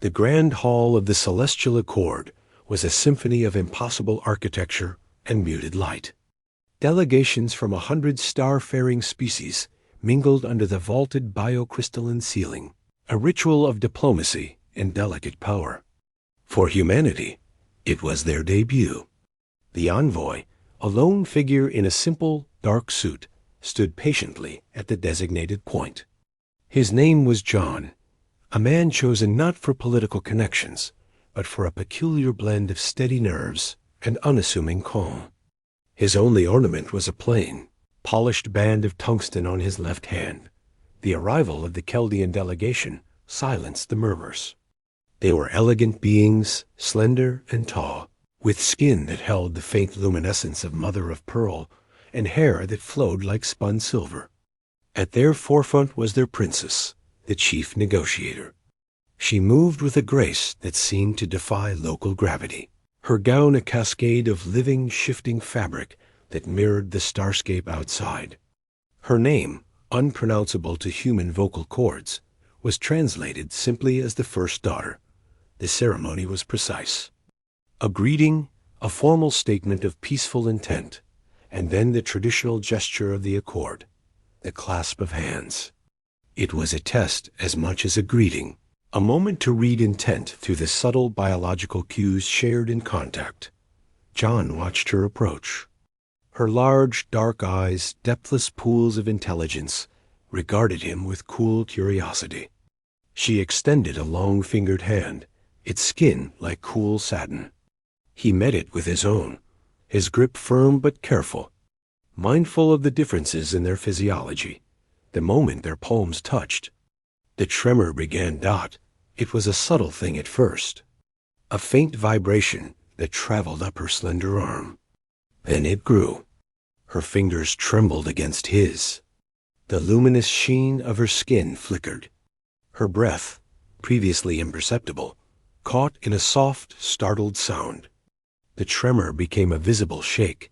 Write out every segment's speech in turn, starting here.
The grand hall of the Celestial Accord was a symphony of impossible architecture and muted light. Delegations from 100 star-faring species mingled under the vaulted biocrystalline ceiling, a ritual of diplomacy and delicate power. For humanity, it was their debut. The envoy, a lone figure in a simple, dark suit, stood patiently at the designated point. His name was John, a man chosen not for political connections, but for a peculiar blend of steady nerves and unassuming calm. His only ornament was a plain, polished band of tungsten on his left hand. The arrival of the Chaldean delegation silenced the murmurs. They were elegant beings, slender and tall, with skin that held the faint luminescence of mother-of-pearl and hair that flowed like spun silver. At their forefront was their princess, the chief negotiator. She moved with a grace that seemed to defy local gravity, her gown a cascade of living, shifting fabric that mirrored the starscape outside. Her name, unpronounceable to human vocal cords, was translated simply as the first daughter. The ceremony was precise. A greeting, a formal statement of peaceful intent, and then the traditional gesture of the accord, the clasp of hands. It was a test as much as a greeting, a moment to read intent through the subtle biological cues shared in contact. John watched her approach. Her large, dark eyes, depthless pools of intelligence, regarded him with cool curiosity. She extended a long-fingered hand, its skin like cool satin. He met it with his own, his grip firm but careful, mindful of the differences in their physiology. The moment their palms touched, the tremor began. It was a subtle thing at first, a faint vibration that traveled up her slender arm. Then it grew. Her fingers trembled against his. The luminous sheen of her skin flickered. Her breath, previously imperceptible, caught in a soft, startled sound. The tremor became a visible shake,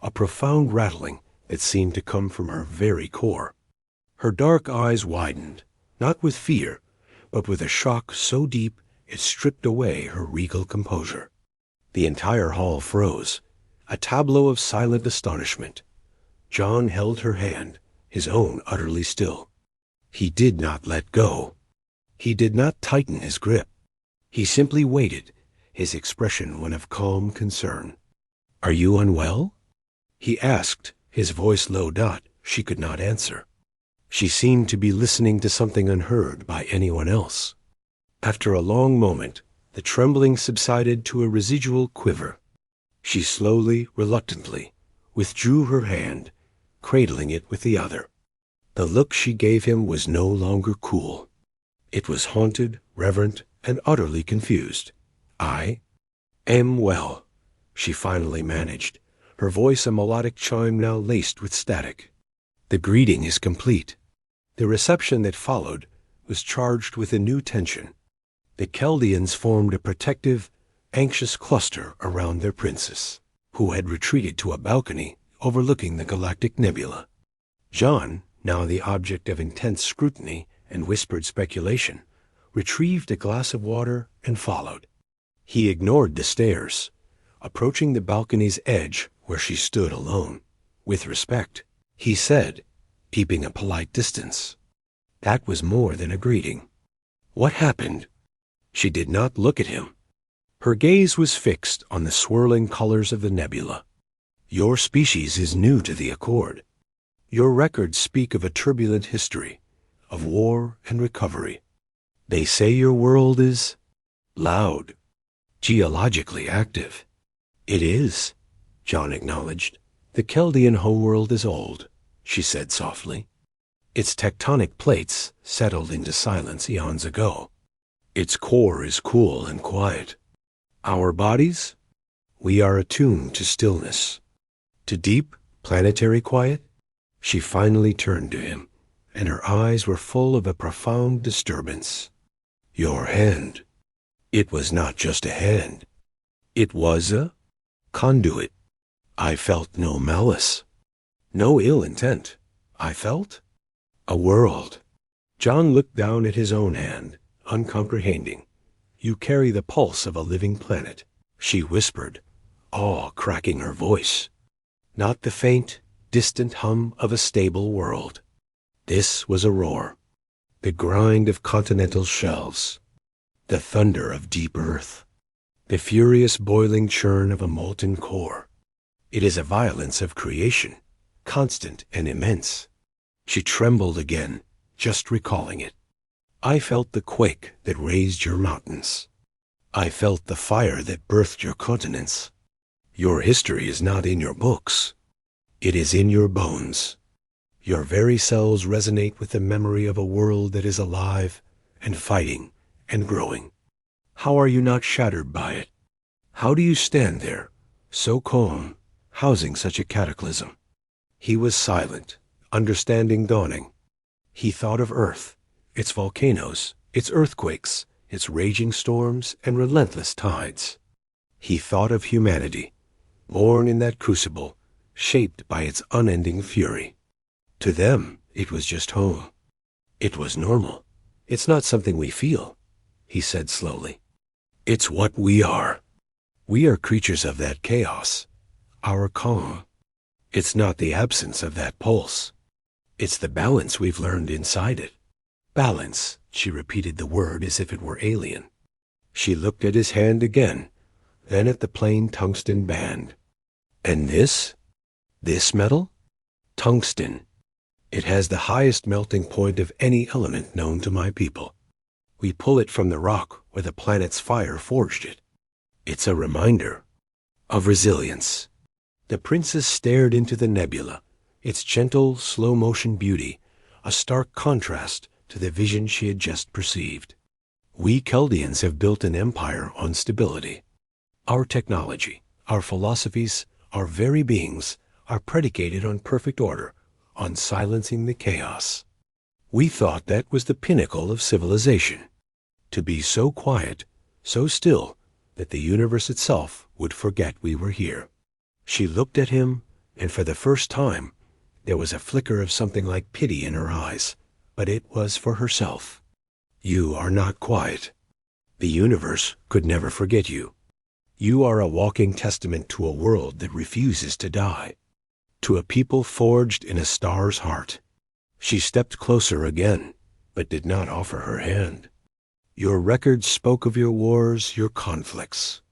a profound rattling that seemed to come from her very core. Her dark eyes widened, not with fear, but with a shock so deep it stripped away her regal composure. The entire hall froze, a tableau of silent astonishment. John held her hand, his own utterly still. He did not let go. He did not tighten his grip. He simply waited, his expression one of calm concern. "Are you unwell?" he asked, his voice low. She could not answer. She seemed to be listening to something unheard by anyone else. After a long moment, the trembling subsided to a residual quiver. She slowly, reluctantly, withdrew her hand, cradling it with the other. The look she gave him was no longer cool. It was haunted, reverent, and utterly confused. "I am well," she finally managed, her voice a melodic chime now laced with static. "The greeting is complete." The reception that followed was charged with a new tension. The Chaldeans formed a protective, anxious cluster around their princess, who had retreated to a balcony overlooking the galactic nebula. John, now the object of intense scrutiny and whispered speculation, retrieved a glass of water and followed. He ignored the stairs, approaching the balcony's edge where she stood alone. With respect, he said, keeping a polite distance. That was more than a greeting. "What happened?" She did not look at him. Her gaze was fixed on the swirling colors of the nebula. "Your species is new to the Accord. Your records speak of a turbulent history, of war and recovery. They say your world is loud, geologically active." "It is," John acknowledged. "The Chaldean homeworld is old," she said softly. "Its tectonic plates settled into silence eons ago. Its core is cool and quiet. Our bodies? We are attuned to stillness, to deep planetary quiet." She finally turned to him, and her eyes were full of a profound disturbance. "Your hand. It was not just a hand. It was a conduit. I felt no malice, no ill intent. I felt a world." John looked down at his own hand, uncomprehending. You carry the pulse of a living planet, she whispered, awe cracking her voice. Not the faint, distant hum of a stable world. This was a roar. The grind of continental shelves. The thunder of deep earth. The furious boiling churn of a molten core. It is a violence of creation, constant and immense. She trembled again, just recalling it. I felt the quake that raised your mountains. I felt the fire that birthed your continents. Your history is not in your books. It is in your bones. Your very cells resonate with the memory of a world that is alive and fighting and growing. How are you not shattered by it? How do you stand there, so calm, housing such a cataclysm? He was silent, understanding dawning. He thought of Earth, its volcanoes, its earthquakes, its raging storms and relentless tides. He thought of humanity, born in that crucible, shaped by its unending fury. To them, it was just home. It was normal. It's not something we feel, he said slowly. It's what we are. We are creatures of that chaos, our calm. It's not the absence of that pulse. It's the balance we've learned inside it. Balance, she repeated the word as if it were alien. She looked at his hand again, then at the plain tungsten band. And this? This metal? Tungsten. It has the highest melting point of any element known to my people. We pull it from the rock where the planet's fire forged it. It's a reminder of resilience. The princess stared into the nebula, its gentle, slow-motion beauty, a stark contrast to the vision she had just perceived. We Chaldeans have built an empire on stability. Our technology, our philosophies, our very beings are predicated on perfect order, on silencing the chaos. We thought that was the pinnacle of civilization, to be so quiet, so still, that the universe itself would forget we were here. She looked at him, and for the first time, there was a flicker of something like pity in her eyes, but it was for herself. You are not quiet. The universe could never forget you. You are a walking testament to a world that refuses to die, to a people forged in a star's heart. She stepped closer again, but did not offer her hand. Your records spoke of your wars, your conflicts.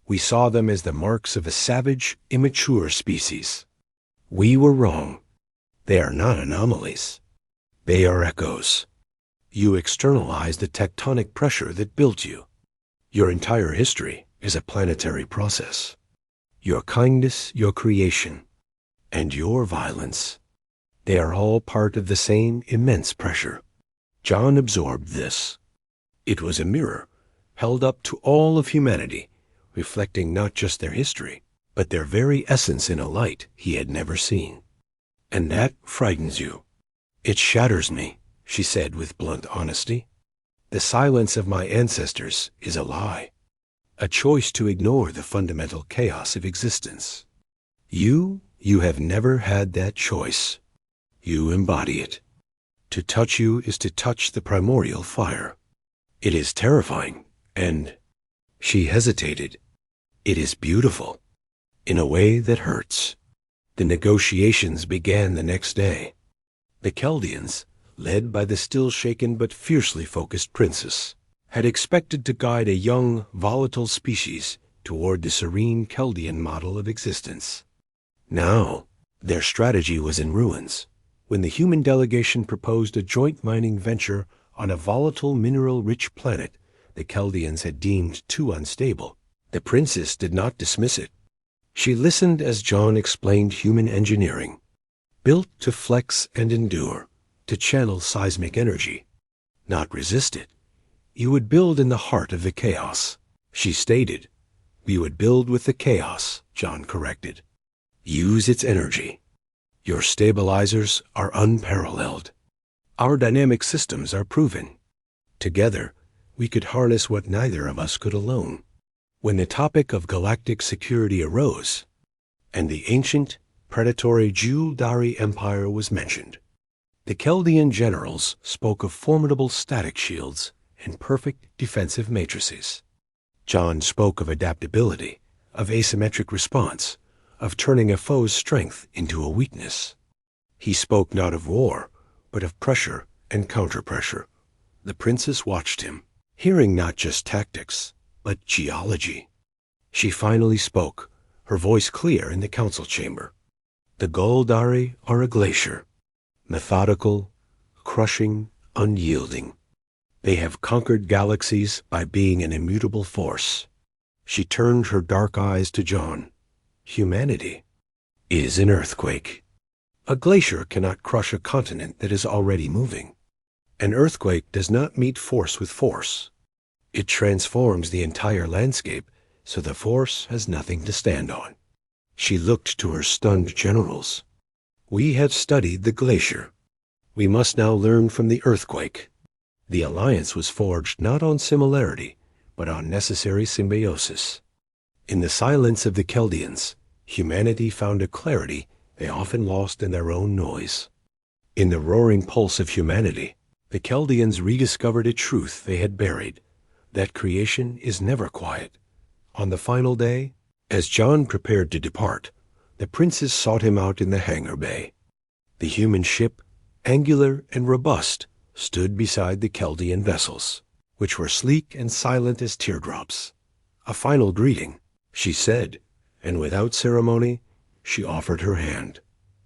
We saw them as the marks of a savage, immature species. We were wrong. They are not anomalies. They are echoes. You externalized the tectonic pressure that built you. Your entire history is a planetary process. Your kindness, your creation, and your violence. They are all part of the same immense pressure. John absorbed this. It was a mirror, held up to all of humanity, reflecting not just their history, but their very essence in a light he had never seen. And that frightens you. It shatters me, she said with blunt honesty. The silence of my ancestors is a lie, a choice to ignore the fundamental chaos of existence. You have never had that choice. You embody it. To touch you is to touch the primordial fire. It is terrifying, and she hesitated. It is beautiful, in a way that hurts. The negotiations began the next day. The Chaldeans, led by the still-shaken but fiercely focused princess, had expected to guide a young, volatile species toward the serene Chaldean model of existence. Now, their strategy was in ruins. When the human delegation proposed a joint mining venture on a volatile mineral-rich planet the Chaldeans had deemed too unstable, the princess did not dismiss it. She listened as John explained human engineering, built to flex and endure, to channel seismic energy, not resist it. You would build in the heart of the chaos, she stated. We would build with the chaos, John corrected. Use its energy. Your stabilizers are unparalleled. Our dynamic systems are proven. Together, we could harness what neither of us could alone. When the topic of galactic security arose, and the ancient, predatory Jewel-Dari Empire was mentioned, the Chaldean generals spoke of formidable static shields and perfect defensive matrices. John spoke of adaptability, of asymmetric response, of turning a foe's strength into a weakness. He spoke not of war, but of pressure and counterpressure. The princess watched him, hearing not just tactics, but geology. She finally spoke, her voice clear in the council chamber. The Goldari are a glacier, methodical, crushing, unyielding. They have conquered galaxies by being an immutable force. She turned her dark eyes to John. Humanity is an earthquake. A glacier cannot crush a continent that is already moving. An earthquake does not meet force with force. It transforms the entire landscape so the force has nothing to stand on. She looked to her stunned generals. We have studied the glacier. We must now learn from the earthquake. The alliance was forged not on similarity, but on necessary symbiosis. In the silence of the Chaldeans, humanity found a clarity they often lost in their own noise. In the roaring pulse of humanity, the Chaldeans rediscovered a truth they had buried, that creation is never quiet. On the final day, as John prepared to depart, the princes sought him out in the hangar bay. The human ship, angular and robust, stood beside the Chaldean vessels, which were sleek and silent as teardrops. A final greeting, she said, and without ceremony, she offered her hand.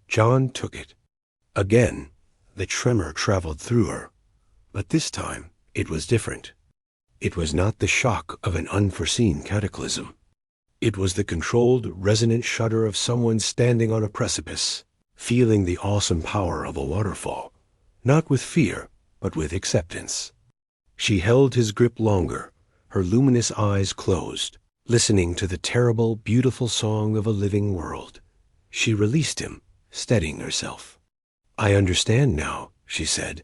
John took it. Again, the tremor traveled through her, but this time it was different. It was not the shock of an unforeseen cataclysm. It was the controlled, resonant shudder of someone standing on a precipice, feeling the awesome power of a waterfall, not with fear, but with acceptance. She held his grip longer, her luminous eyes closed, listening to the terrible, beautiful song of a living world. She released him, steadying herself. I understand now, she said.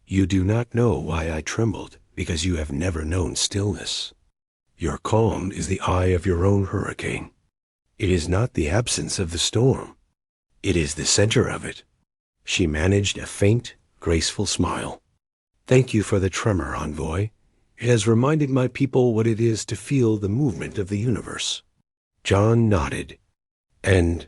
You do not know why I trembled, because you have never known stillness. Your calm is the eye of your own hurricane. It is not the absence of the storm. It is the center of it. She managed a faint, graceful smile. Thank you for the tremor, envoy. It has reminded my people what it is to feel the movement of the universe. John nodded. And